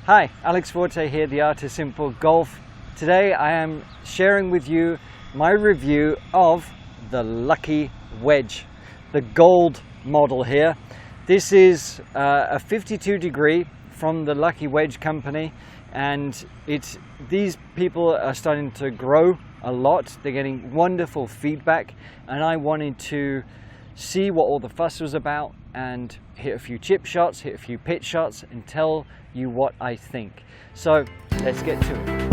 Hi, Alex Fortey here, The Art of Simple Golf. Today I am sharing with you my review of the Lucky Wedge, the gold model here. This is a 52 degree from the Lucky Wedge company, and these people are starting to grow a lot. They're getting wonderful feedback, and I wanted to see what all the fuss was about and hit a few chip shots, hit a few pitch shots, and tell you what I think. So let's get to it.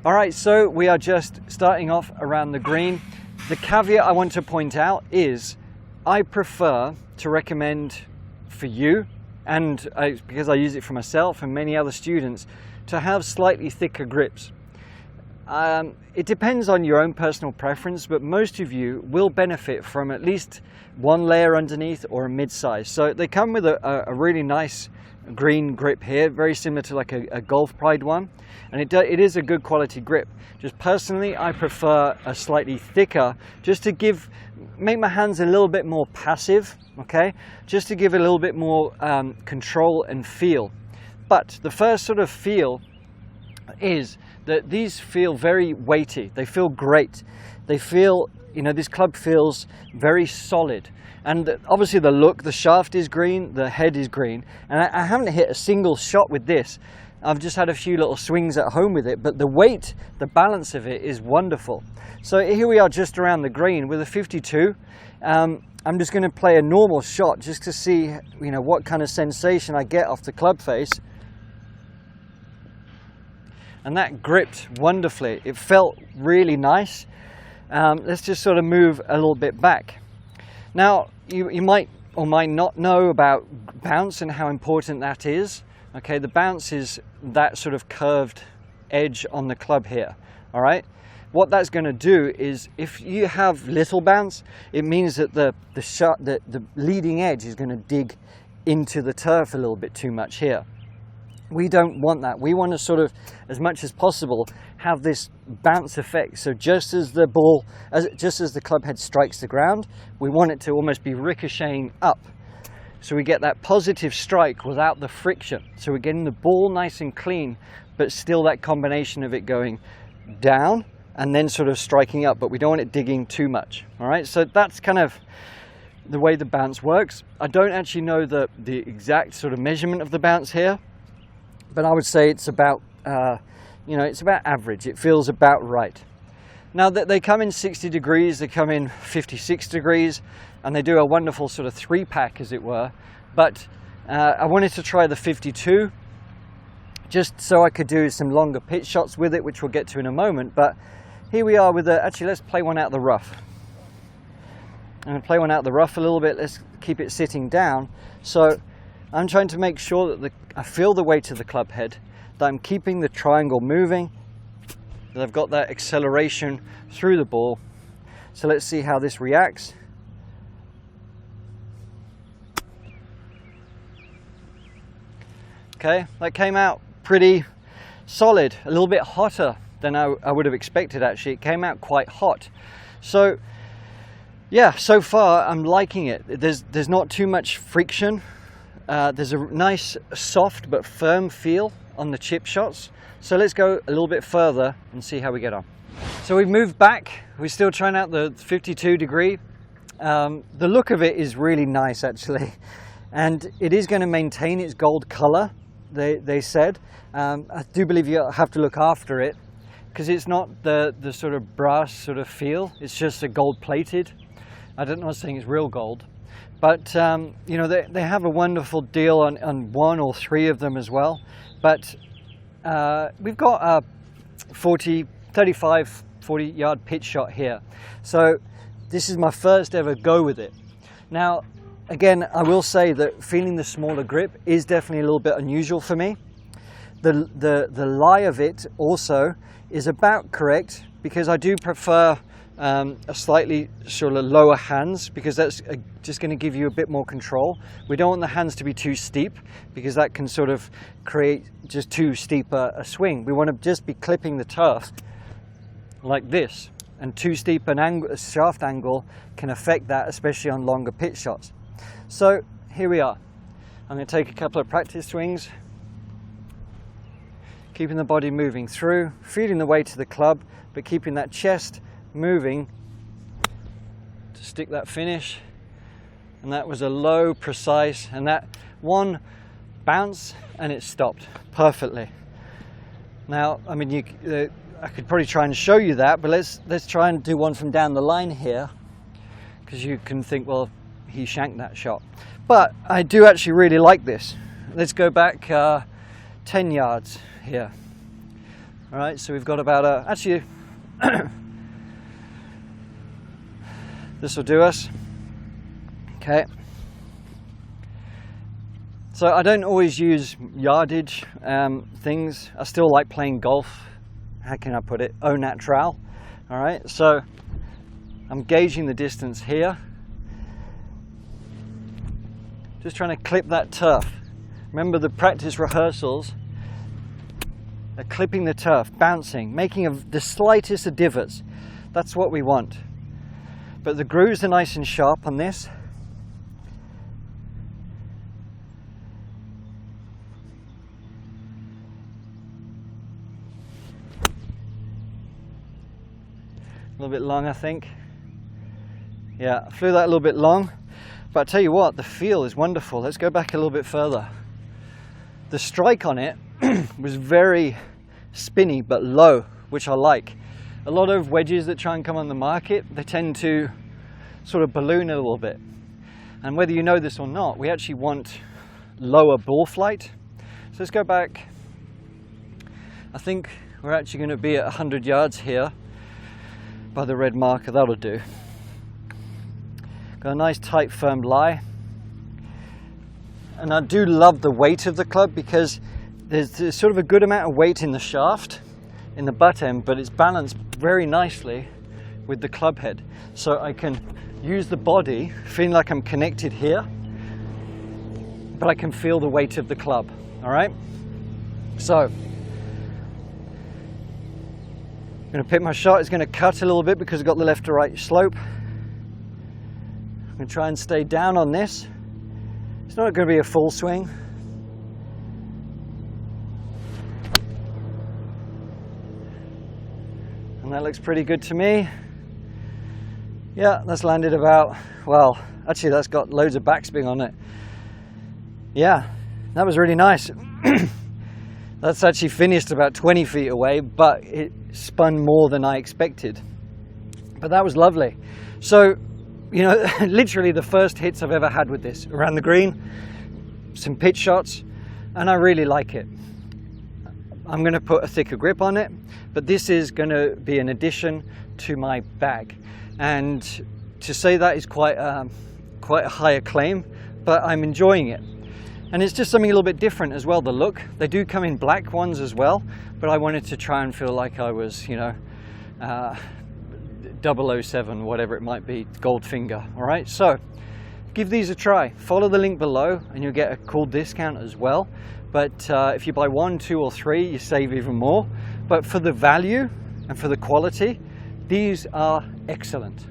All right, so we are just starting off around the green. The caveat I want to point out is I prefer to recommend for you, and because I use it for myself and many other students, to have slightly thicker grips. It depends on your own personal preference, but most of you will benefit from at least one layer underneath or a mid-size. So they come with a really nice green grip here, very similar to like a Golf Pride one, and it is a good quality grip. Just personally, I prefer a slightly thicker, just to make my hands a little bit more passive, okay? Just to give it a little bit more control and feel. But the first sort of feel is that these feel very weighty. They feel great. They feel, this club feels very solid. And obviously the shaft is green, the head is green. And I haven't hit a single shot with this. I've just had a few little swings at home with it, but the weight, the balance of it is wonderful. So here we are just around the green with a 52. I'm just going to play a normal shot just to see, what kind of sensation I get off the club face. And that gripped wonderfully. It felt really nice. Let's just sort of move a little bit back. Now, you might or might not know about bounce and how important that is. Okay, the bounce is that sort of curved edge on the club here, all right? What that's going to do is, if you have little bounce, it means that the leading edge is going to dig into the turf a little bit too much here. We don't want that. We want to sort of, as much as possible, have this bounce effect. So just as the club head strikes the ground, we want it to almost be ricocheting up. So we get that positive strike without the friction. So we're getting the ball nice and clean, but still that combination of it going down and then sort of striking up, but we don't want it digging too much. All right, so that's kind of the way the bounce works. I don't actually know the exact sort of measurement of the bounce here, but I would say it's about, it's about average. It feels about right. Now that they come in 60 degrees, they come in 56 degrees, and they do a wonderful sort of 3-pack, as it were. But I wanted to try the 52, just so I could do some longer pitch shots with it, which we'll get to in a moment. But here we are with actually, let's play one out the rough. I'm going to play one out the rough a little bit. Let's keep it sitting down. So I'm trying to make sure that I feel the weight of the club head, that I'm keeping the triangle moving, that I've got that acceleration through the ball. So let's see how this reacts. Okay, that came out pretty solid, a little bit hotter than I would have expected actually. It came out quite hot. So yeah, so far I'm liking it. There's not too much friction. There's a nice soft but firm feel on the chip shots. So let's go a little bit further and see how we get on. So we've moved back. We're still trying out the 52 degree. The look of it is really nice actually. And it is going to maintain its gold color, they said. I do believe you have to look after it, because it's not the sort of brass sort of feel. It's just a gold plated. I'm not saying it's real gold. But, they have a wonderful deal on 1 or 3 of them as well. But we've got a 35, 40 yard pitch shot here. So this is my first ever go with it. Now, again, I will say that feeling the smaller grip is definitely a little bit unusual for me. The lie of it also is about correct, because I do prefer a slightly sort of lower hands, because that's just going to give you a bit more control. We don't want the hands to be too steep, because that can sort of create just too steep a swing. We want to just be clipping the turf like this, and too steep a shaft angle can affect that, especially on longer pitch shots. So here we are. I'm going to take a couple of practice swings, keeping the body moving through, feeling the weight to the club, but keeping that chest moving to stick that finish. And that was a low, precise, and that one bounce and it stopped perfectly. Now, I mean, I could probably try and show you that, but let's try and do one from down the line here, because you can think, well, he shanked that shot. But I do actually really like this. Let's go back 10 yards here. All right, so we've got about actually this will do us. Okay. So I don't always use yardage things. I still like playing golf. How can I put it? Au natural. All right, so I'm gauging the distance here. Just trying to clip that turf. Remember the practice rehearsals, they're clipping the turf, bouncing, making the slightest of divots. That's what we want. But the grooves are nice and sharp on this. A little bit long, I think. Yeah, I flew that a little bit long. But I tell you what, the feel is wonderful. Let's go back a little bit further. The strike on it was very spinny but low, which I like. A lot of wedges that try and come on the market, they tend to sort of balloon a little bit. And whether you know this or not, we actually want lower ball flight. So let's go back. I think we're actually going to be at 100 yards here by the red marker. That'll do. Got a nice tight firm lie, and I do love the weight of the club, because there's sort of a good amount of weight in the shaft, in the butt end, but it's balanced very nicely with the club head, so I can use the body feeling like I'm connected here, but I can feel the weight of the club. All right, so I'm going to pick my shot. It's going to cut a little bit because I've got the left to right slope. I'm going to try and stay down on this. It's not going to be a full swing. And that looks pretty good to me. Yeah, that's landed about, well, actually that's got loads of backspin on it. Yeah, that was really nice. That's actually finished about 20 feet away, but it spun more than I expected. But that was lovely. So, you know, literally the first hits I've ever had with this, around the green, some pitch shots, and I really like it. I'm going to put a thicker grip on it, but this is going to be an addition to my bag. And to say that is quite a higher claim, but I'm enjoying it. And it's just something a little bit different as well, the look. They do come in black ones as well, but I wanted to try and feel like I was, you know, 007, whatever it might be, Goldfinger. All right, so give these a try. Follow the link below and you'll get a cool discount as well. But if you buy 1, 2 or 3, you save even more. But for the value and for the quality, these are excellent.